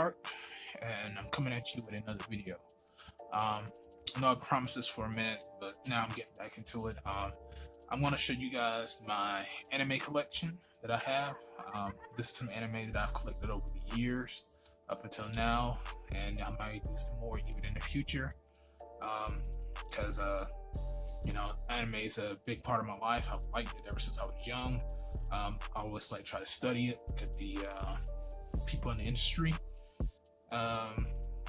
Mark, and I'm coming at you with another video. I know I promised this for a minute, but now I'm getting back into it. I'm going to show you guys my anime collection that I have. This is some anime that I've collected over the years up until now, and I might do some more even in the future. Because anime is a big part of my life. I've liked it ever since I was young. I always try to study it because the people in the industry,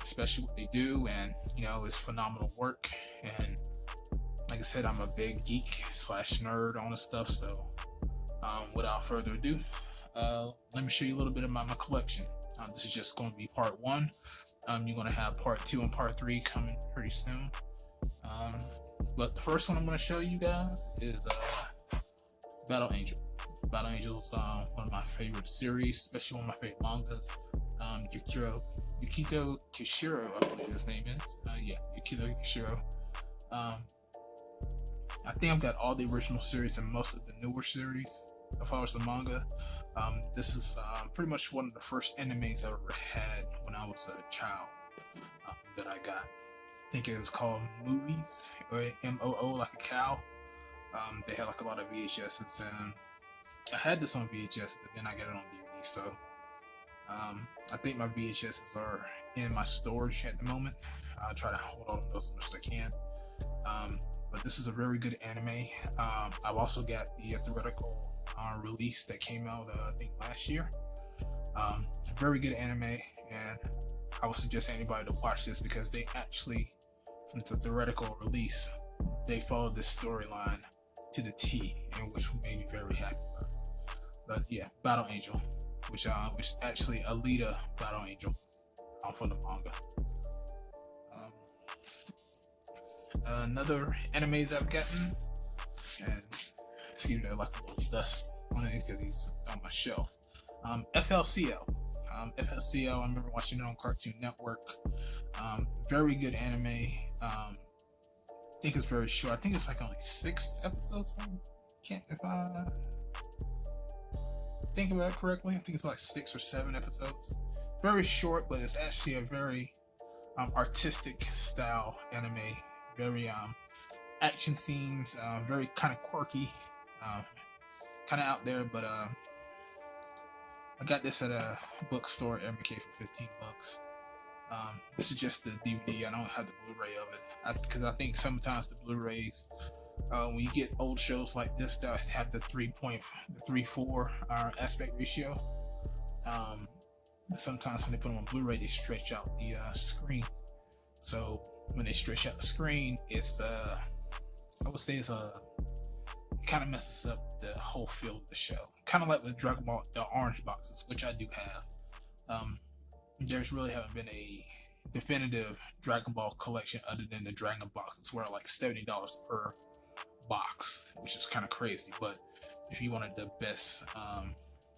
especially what they do, and it's phenomenal work. And like I said, I'm a big geek slash nerd on this stuff. So without further ado, let me show you a little bit of my collection. This is just going to be part one. You're going to have part two and part three coming pretty soon. But the first one I'm going to show you guys is Battle Angel. Battle Angel is one of my favorite series, especially one of my favorite mangas. Yukito Kishiro, I believe his name is. Yukito Kishiro. I think I've got all the original series and most of the newer series as far as the manga. This is pretty much one of the first animes I ever had when I was a child that I got. I think it was called Movies, or MOO, like a cow. They had a lot of VHSs, and I had this on VHS, but then I got it on DVD. So I think my VHSs are in my storage at the moment. I'll try to hold on to those as much as I can. But this is a very good anime. I've also got the theoretical release that came out, I think, last year. Very good anime, and I would suggest anybody to watch this because they actually, from the theoretical release, they followed this storyline to the T, and which made me very happy about. But yeah, Battle Angel, which is actually Alita Battle Angel from the manga. Another anime that I've gotten, and excuse me, like a little dust on it because he's on my shelf. FLCL. FLCL, I remember watching it on Cartoon Network. Very good anime. I think it's very short. I think it's only 6 episodes. If I think about it correctly, I think it's 6 or 7 episodes. Very short, but it's actually a very artistic style anime. Very action scenes, very kind of quirky, kind of out there, but I got this at a bookstore at MK for $15. This is just the DVD. I don't have the Blu-ray of it because I think sometimes the Blu-rays, when you get old shows like this that have the 3.4 aspect ratio, sometimes when they put them on Blu-ray, they stretch out the screen. So when they stretch out the screen, it's I would say it kind of messes up the whole feel of the show. Kind of like with Dragon Ball, the orange boxes, which I do have. There's really haven't been a definitive Dragon Ball collection other than the Dragon boxes, where like $70 per box, which is kind of crazy. But if you wanted the best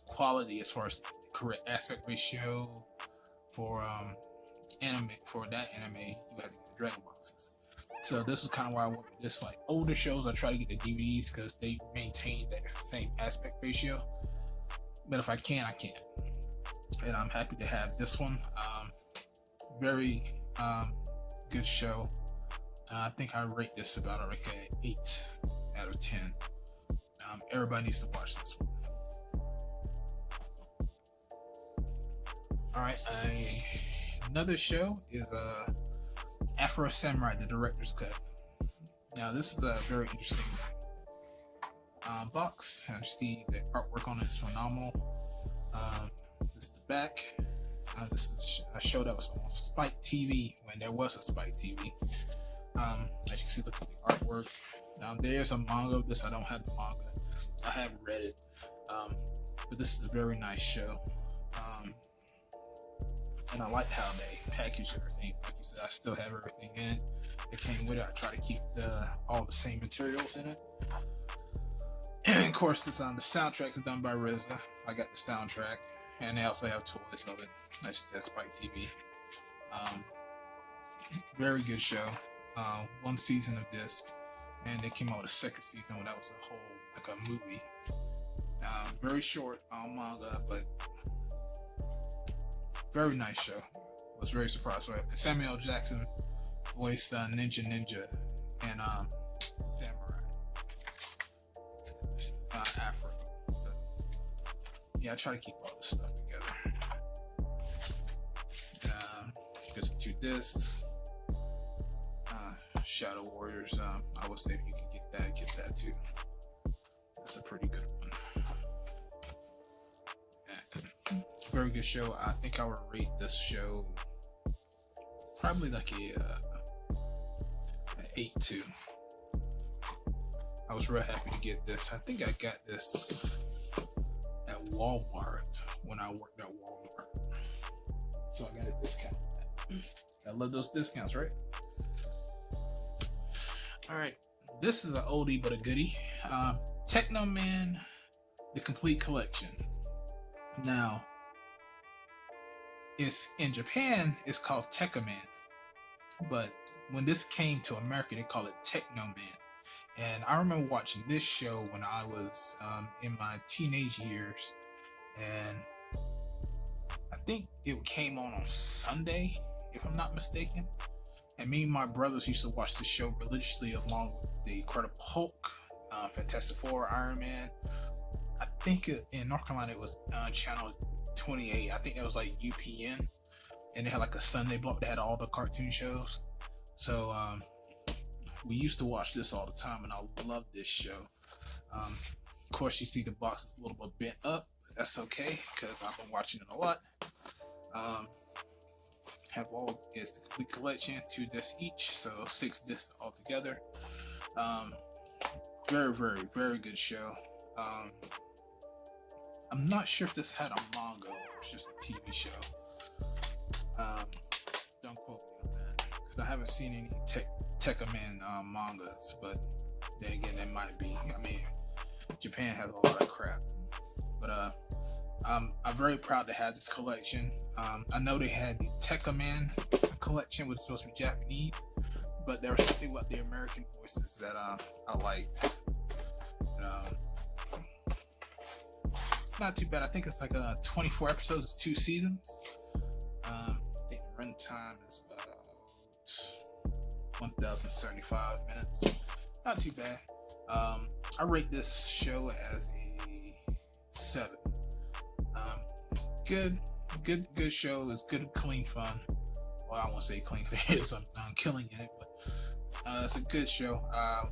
quality as far as the correct aspect ratio for anime, you have to get the Dragon boxes. So this is kind of why I went with this. Older shows, I try to get the DVDs because they maintain that same aspect ratio. But if I can, I can. And I'm happy to have this one. Very good show. I think I rate this about an 8 out of 10. Everybody needs to watch this one. Alright, another show is Afro Samurai, the director's cut. Now this is a very interesting box. I see the artwork on it is phenomenal. This is the back. This is a show that was on Spike TV when there was a Spike TV. As you can see, look at the artwork. Now there's a manga of this. I don't have the manga. I haven't read it. But this is a very nice show. And I like how they package everything. Like you said, I still have everything in it. It came with it. I try to keep all the same materials in it. And of course, the soundtrack is done by RZA. I got the soundtrack, and they also have toys of it. That's just at Spike TV. Very good show. One season of this, and they came out with a second season where that was a whole a movie. Very short manga, but Very nice show. Was very surprised with it. Samuel Jackson voiced Ninja and Samurai Afro. So yeah, I try to keep all this stuff together. Just 2 discs. Shadow Warriors. I would say if you can get that too. That's a pretty good one. And very good show. I think I would rate this show probably like a 8.2. I was real happy to get this. I think I got this at Walmart when I worked at Walmart, so I got a discount. I love those discounts, right? All right, this is an oldie but a goodie. Techno Man, the complete collection. Now, it's in Japan. It's called Techno Man, but when this came to America, they call it Techno Man. And I remember watching this show when I was in my teenage years, and I think it came on Sunday, if I'm not mistaken. And me and my brothers used to watch the show religiously along with the Incredible Hulk, Fantastic Four, Iron Man. I think in North Carolina it was channel 28. I think that was like UPN. And they had like a Sunday block that had all the cartoon shows. So we used to watch this all the time, and I loved this show. Of course, you see the box is a little bit bent up. That's okay, because I've been watching it a lot. Have all is the complete collection, 2 discs each, so 6 discs altogether. Very, very, very good show. I'm not sure if this had a manga or it's just a TV show. Don't quote me on that, because I haven't seen any Techno Man mangas, but then again, there might be. I mean, Japan has a lot of crap, but I'm very proud to have this collection. I know they had the Techno Man collection, which was supposed to be Japanese, but there was something about the American voices that I liked. It's not too bad. I think it's like 24 episodes. It's 2 seasons. I think the run time is about 1,075 minutes. Not too bad. I rate this show as a 7. Good show. It's good, clean fun. Well, I won't say clean because there's some killing in it, but it's a good show. I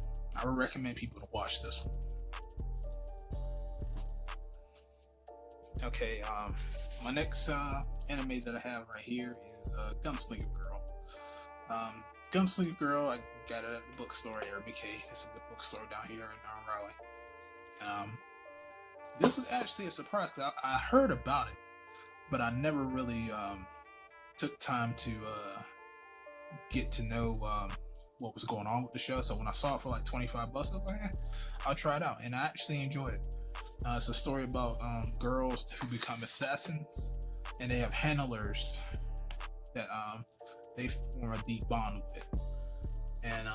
would recommend people to watch this one. Okay, my next anime that I have right here is Gunslinger Girl. Gunslinger Girl, I got it at the bookstore at RBK. This is the bookstore down here in Raleigh. This is actually a surprise because I heard about it, but I never really took time to get to know what was going on with the show. So when I saw it for like $25, I was like, I'll try it out, and I actually enjoyed it. It's a story about girls who become assassins, and they have handlers that they form a deep bond with. And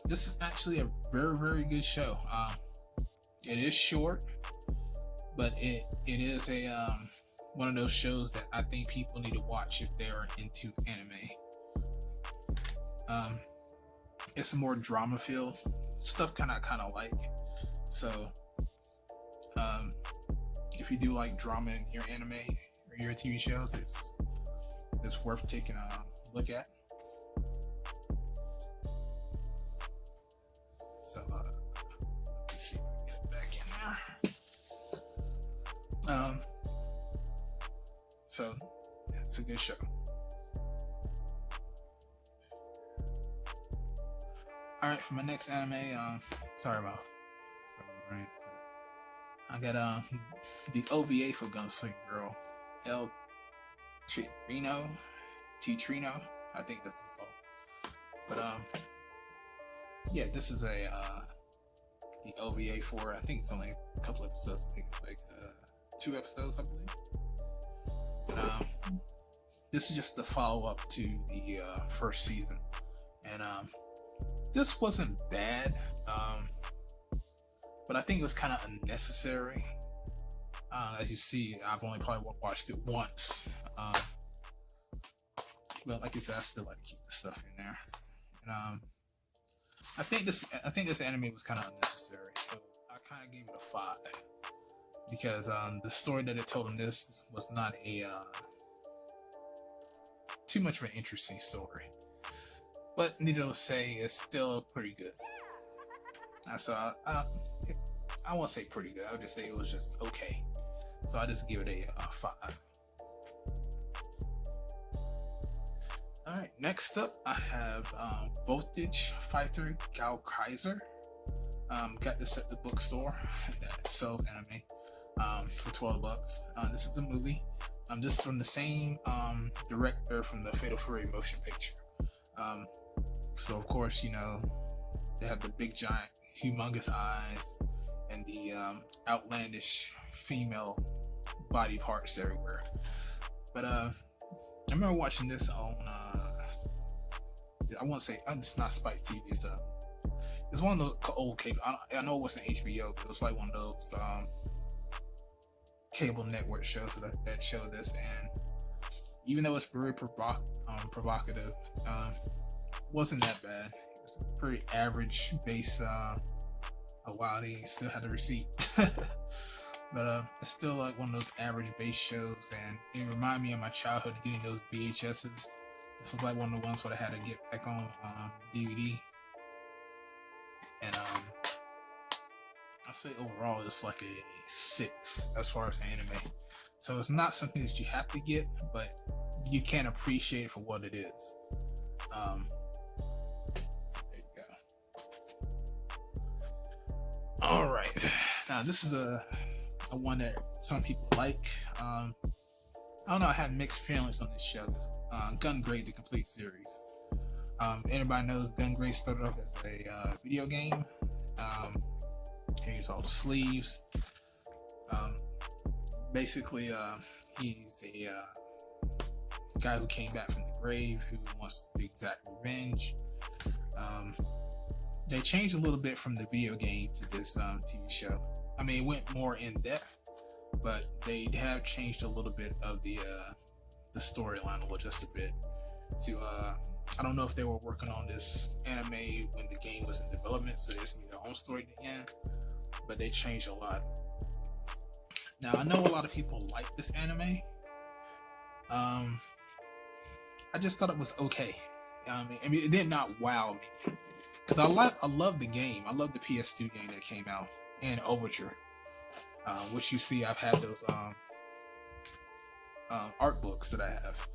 this is actually a very, very good show. It is short, but it is a one of those shows that I think people need to watch if they're into anime. It's more drama filled stuff, kind of like. So if you do like drama in your anime or your TV shows, it's worth taking a look at. So let's see if I can get it back in there. So yeah, it's a good show. All right, for my next anime, sorry about. I got the OVA for Gunslinger Girl, Reno, Trino, I think this is called. But yeah, this is the OVA for, I think it's only a couple episodes. I think it's like 2 episodes, I believe. But this is just the follow up to the first season, and this wasn't bad. But I think it was kind of unnecessary. As you see, I've only probably watched it once. But like I said, I still like to keep the stuff in there. And I think this anime was kind of unnecessary, so I kind of gave it a 5 because the story that it told in this was not a too much of an interesting story. But needless to say, it's still pretty good. So I won't say pretty good. I'll just say it was just okay. So I just give it a 5. Alright, next up I have Voltage Fighter Gao Kaiser. Got this at the bookstore that sells anime for $12. This is a movie. This is from the same director from the Fatal Fury motion picture. So of course, you know, they have the big giant humongous eyes and the outlandish female body parts everywhere. But I remember watching this on I won't say it's not Spike TV. It's one of the old cable. I know it wasn't HBO, but it was like one of those cable network shows that showed this. And even though it's very provocative, wasn't that bad. It was a pretty average base. Wow, they still had the receipt. But it's still like one of those average base shows, and it reminded me of my childhood getting those VHSs. This was like one of the ones where I had to get back on DVD. And I say overall it's like a 6 as far as anime. So it's not something that you have to get, but you can appreciate it for what it is. So there you go. All right, now this is a one that some people like. I don't know. I had mixed feelings on this show. Gun Grade, the complete series. Everybody knows Gun Grade started off as a video game. Here's all the sleeves. Basically, he's a guy who came back from the grave who wants the exact revenge. They changed a little bit from the video game to this TV show. I mean, it went more in depth, but they have changed a little bit of the storyline just a bit. To I don't know if they were working on this anime when the game was in development, so it's their own story at the end, but they changed a lot. Now I know a lot of people like this anime. I just thought it was okay. I mean, it did not wow me because I love the game. I love the PS2 game that came out and Overture, which you see I've had those art books that I have.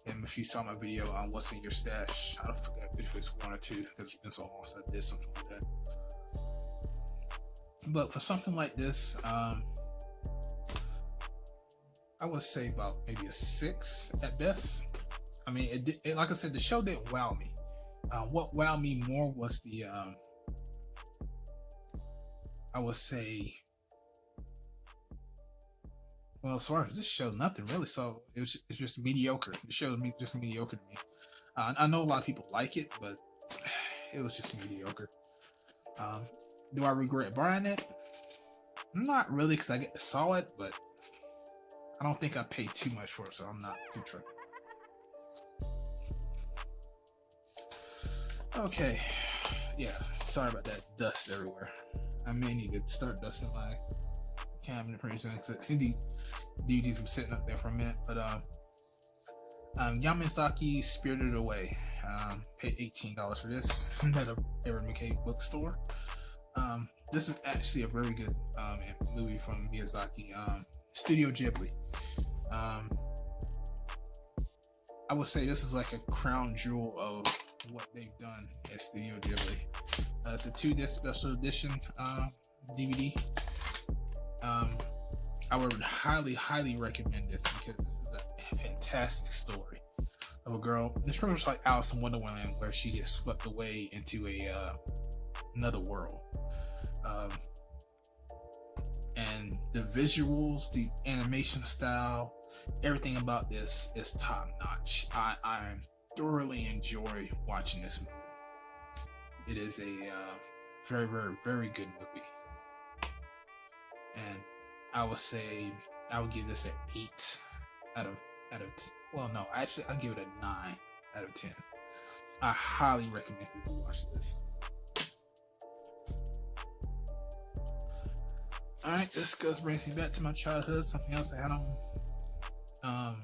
And if you saw my video on what's in your stash, I don't forget if it's 1 or 2 because it's been so long since I did something like that. But for something like this, I would say about maybe a 6 at best. I mean, it like I said, the show didn't wow me. What wowed me more was the I would say, well, as far as this show, nothing really. So it's just mediocre. The show is just mediocre to me. I know a lot of people like it, but it was just mediocre. Do I regret buying it? Not really, because I saw it, but I don't think I paid too much for it, so I'm not too tripped. Okay, yeah, sorry about that dust everywhere. I may need to start dusting my cabinet pretty soon, because these DVDs have sitting up there for a minute. But Yamazaki Spirited Away. Paid $18 for this at a Aaron McKay bookstore. This is actually a very good movie from Miyazaki, Studio Ghibli. I would say this is like a crown jewel of what they've done at Studio Ghibli. It's a 2-disc special edition DVD. I would highly recommend this because this is a fantastic story of a girl. It's pretty much like Alice in Wonderland, where she gets swept away into another world. And the visuals, the animation style, everything about this is top notch. I thoroughly enjoy watching this movie. It is a very good movie, and I would say I would give this an 8 out of well, no, actually I'll give it a 9 out of 10. I highly recommend people watch this. Alright, this brings me back to my childhood. Something else I had on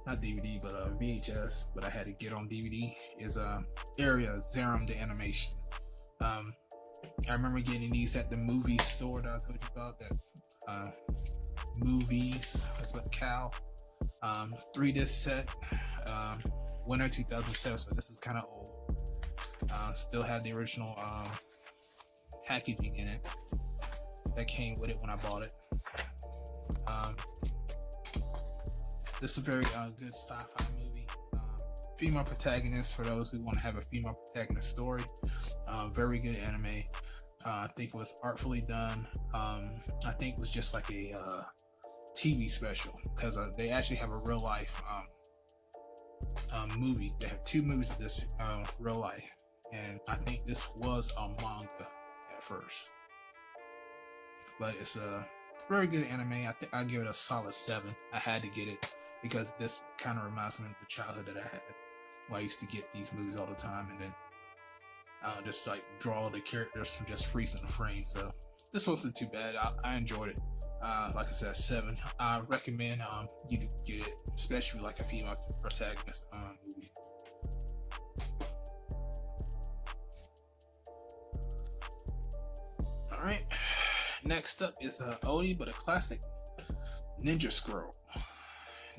not DVD but VHS, but I had to get on DVD is Area Zerum the Animation. I remember getting these at the movie store that I told you about, that movies, that's what Cal. 3-disc set, winter 2007, so this is kind of old. Still had the original packaging in it that came with it when I bought it. This is a very good sci-fi movie. Female protagonist, for those who want to have a female protagonist story. Very good anime. I think it was artfully done. I think it was just like a TV special, because they actually have a real life movie. They have 2 movies of this real life, and I think this was a manga at first, but it's a very good anime. I think I give it a solid 7. I had to get it because this kind of reminds me of the childhood that I had, where I used to get these movies all the time, and then just like draw the characters from just freezing the frame. So this wasn't too bad. I enjoyed it. Like I said, 7. I recommend you to get it, especially like a female protagonist movie. Alright, next up is oldie but a classic, Ninja Scroll.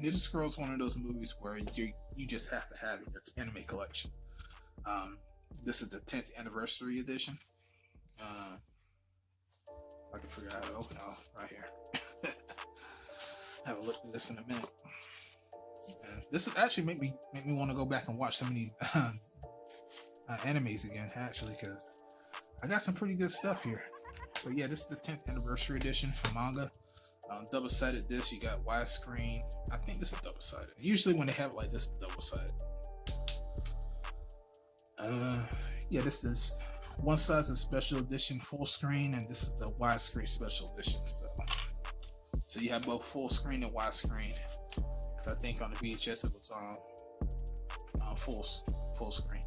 Ninja Scroll is one of those movies where you just have to have in your anime collection. This is the 10th anniversary edition. I can figure out how to open it right here. Have a look at this in a minute. And this is actually make me want to go back and watch some of these animes again, actually, because I got some pretty good stuff here. But yeah, this is the 10th anniversary edition for manga. Double-sided disc. You got widescreen. I think this is double-sided. Usually when they have it like this, it's double-sided. Yeah, this is one size is special edition full screen, and this is the widescreen special edition. So you have both full screen and widescreen. Because I think on the VHS it was full screen.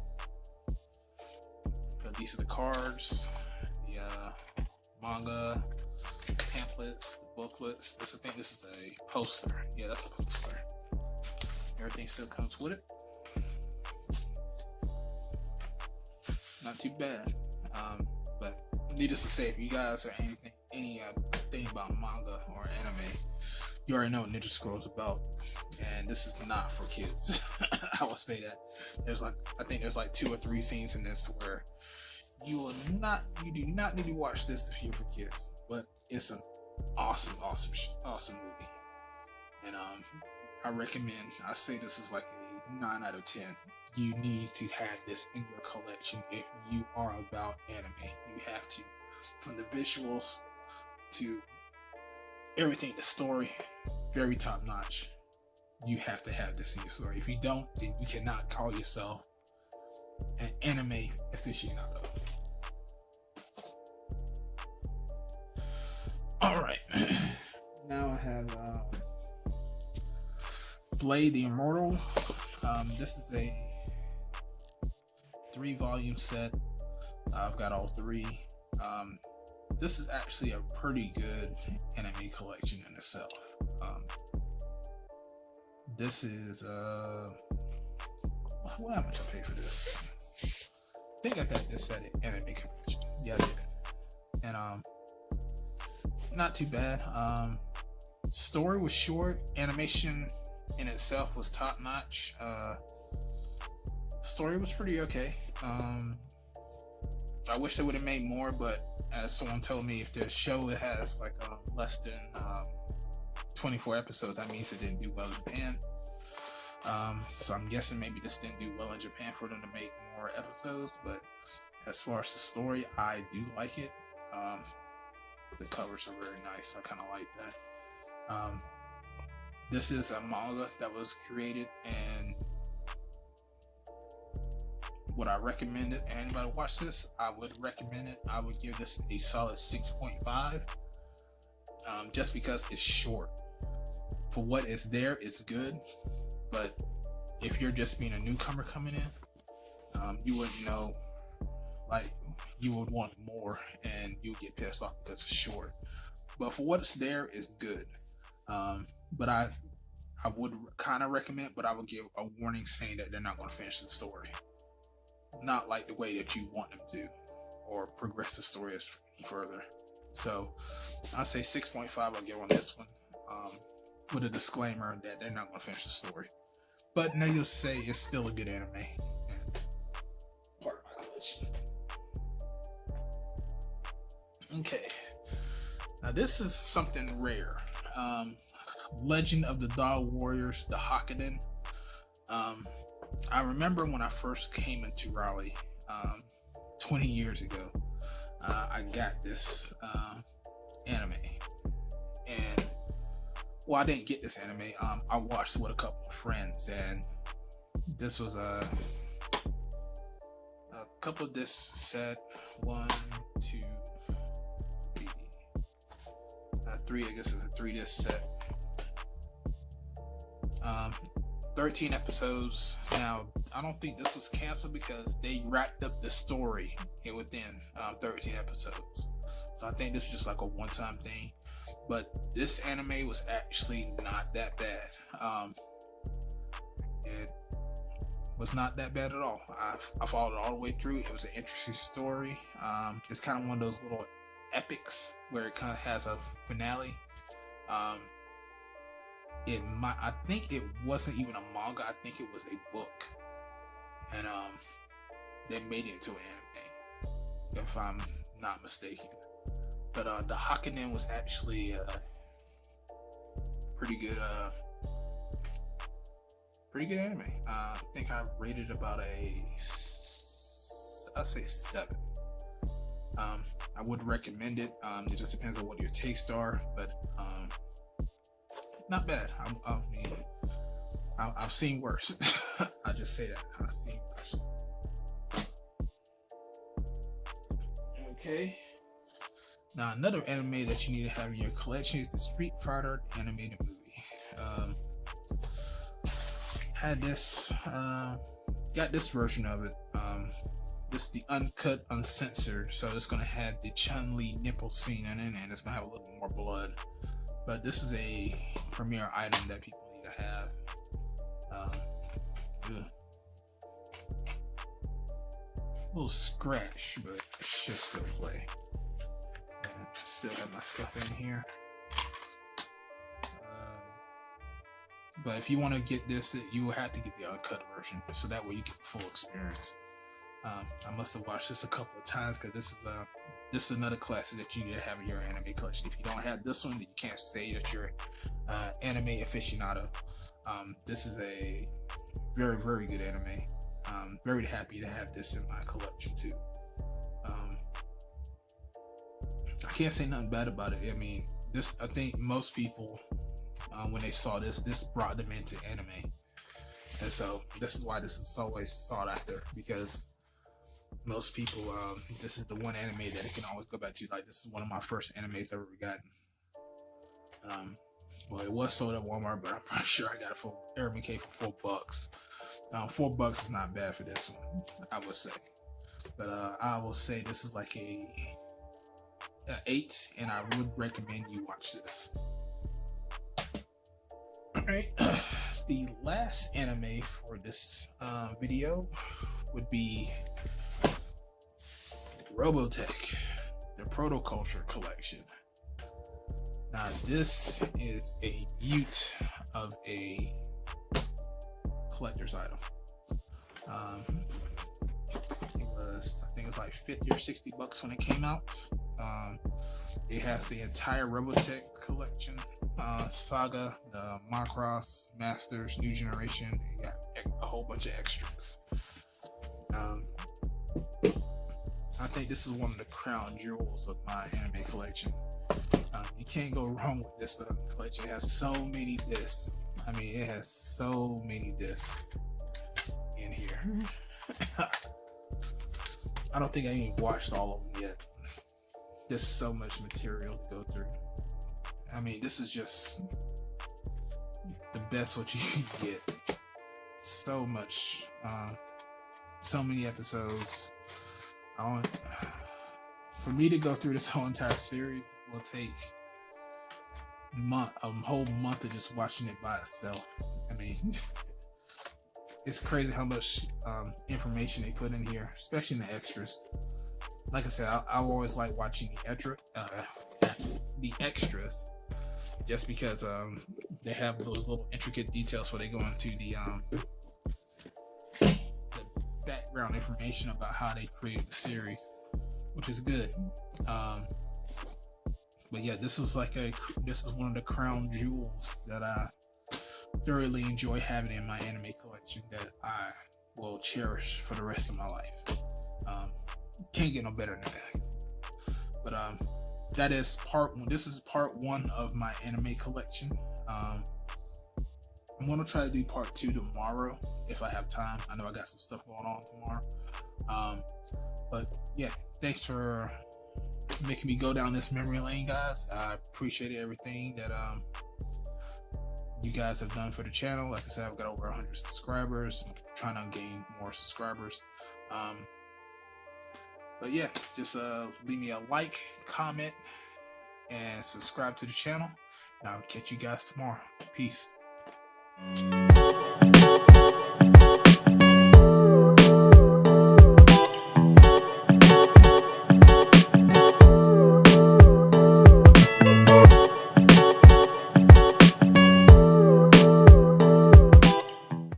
So these are the cards, the manga, pamphlets, the booklets. I think this is a poster. Yeah, that's a poster. Everything still comes with it. Not too bad. But needless to say, if you guys are anything about manga or anime, you already know what Ninja Scroll is about. And this is not for kids. I will say that. I think there's like 2 or 3 scenes in this where you do not need to watch this if you're for kids. But it's an awesome movie. And I recommend, I say this is like a 9 out of 10. You need to have this in your collection if you are about anime. You have to. From the visuals to everything, the story, very top notch. You have to have this in your story. If you don't, then you cannot call yourself an anime aficionado. Alright. Now I have Blade the Immortal. This is a 3-volume set. I've got all 3. This is actually a pretty good anime collection in itself. This is what how much I paid for this? I think I got this at an anime convention. Yeah, I did. And not too bad. Story was short. Animation in itself was top notch. Story was pretty okay. I wish they would have made more, but as someone told me, if the show has like less than 24 episodes, that means it didn't do well in Japan. So I'm guessing maybe this didn't do well in Japan for them to make more episodes. But as far as the story, I do like it. The covers are very nice. I kind of like that. This is a manga that was created, and would I recommend it? Anybody watch this? I would recommend it. I would give this a solid 6.5. Just because it's short. For what is there, it's good. But if you're just being a newcomer coming in, you wouldn't know. Like, you would want more, and you get pissed off because it's short. But for what it's there, it's good. But I would kind of recommend, but I would give a warning saying that they're not going to finish the story. Not like the way that you want them to, or progress the story any further. So I'll say 6.5 I'll give on this one, with a disclaimer that they're not going to finish the story. But needless to say, it's still a good anime. And part of my collection. Okay. Now this is something rare. Legend of the Dog Warriors, the Hakkinen. I remember when I first came into Raleigh 20 years ago, I got this anime. And, well, I didn't get this anime. I watched it with a couple of friends, and this was a couple of discs set. 1, 2, 3. 3, I guess it's a 3 disc set. 13 episodes. Now, I don't think this was canceled because they wrapped up the story within 13 episodes. So I think this was just like a one-time thing. But this anime was actually not that bad. It was not that bad at all. I followed it all the way through. It was an interesting story. It's kind of one of those little epics where it kind of has a finale. I think it wasn't even a manga. I think it was a book, and they made it into an anime, if I'm not mistaken. But the Hakkinen was actually pretty good anime. I think I rated about I'd say 7. I would recommend it. It just depends on what your tastes are, but not bad. I mean, I've seen worse. I just say that. I've seen worse. Okay. Now, another anime that you need to have in your collection is the Street Fighter animated movie. Had this, got this version of it. This is the uncut, uncensored, so it's gonna have the Chun-Li nipple scene in it, and it's gonna have a little more blood. But this is a premier item that people need to have. A little scratch, but it should still play. And still have my stuff in here. But if you want to get this, you will have to get the uncut version, so that way you get the full experience. I must have watched this a couple of times because this is another classic that you need to have in your anime collection. If you don't have this one, then you can't say that you're anime aficionado. This is a very, very good anime. I'm very happy to have this in my collection too. I can't say nothing bad about it. I mean, I think most people, when they saw this brought them into anime. And so this is why this is always sought after, because most people, this is the one anime that they can always go back to. Like, this is one of my first animes I've ever gotten. Well, it was sold at Walmart, but I'm pretty sure I got it for Urban K for $4. $4 is not bad for this one, I would say. But I will say this is like a 8, and I would recommend you watch this. Alright, the last anime for this video would be Robotech, the Protoculture Collection. Now this is a beaut of a collector's item. I think it was like 50 or 60 bucks when it came out. It has the entire Robotech collection, Saga, the Macross, Masters, New Generation. It got a whole bunch of extras. I think this is one of the crown jewels of my anime collection. You can't go wrong with this collection. It has so many discs. I mean, it has so many discs in here. I don't think I even watched all of them yet. There's so much material to go through. I mean, this is just the best what you can get. So so much, so many episodes. For me to go through this whole entire series will take a whole month of just watching it by itself. I mean, it's crazy how much information they put in here, especially in the extras. Like I said, I always like watching the extras, just because they have those little intricate details where they go into the background information about how they created the series, which is good. But yeah, this is one of the crown jewels that I thoroughly enjoy having in my anime collection that I will cherish for the rest of my life. Can't get no better than that. But that is part one. This is part one of my anime collection. I'm gonna try to do part two tomorrow if I have time. I know I got some stuff going on tomorrow. But yeah, thanks for making me go down this memory lane, guys. I appreciate everything that you guys have done for the channel. Like I said, I've got over 100 subscribers. I'm trying to gain more subscribers. But yeah, just leave me a like, comment, and subscribe to the channel. And I'll catch you guys tomorrow. Peace.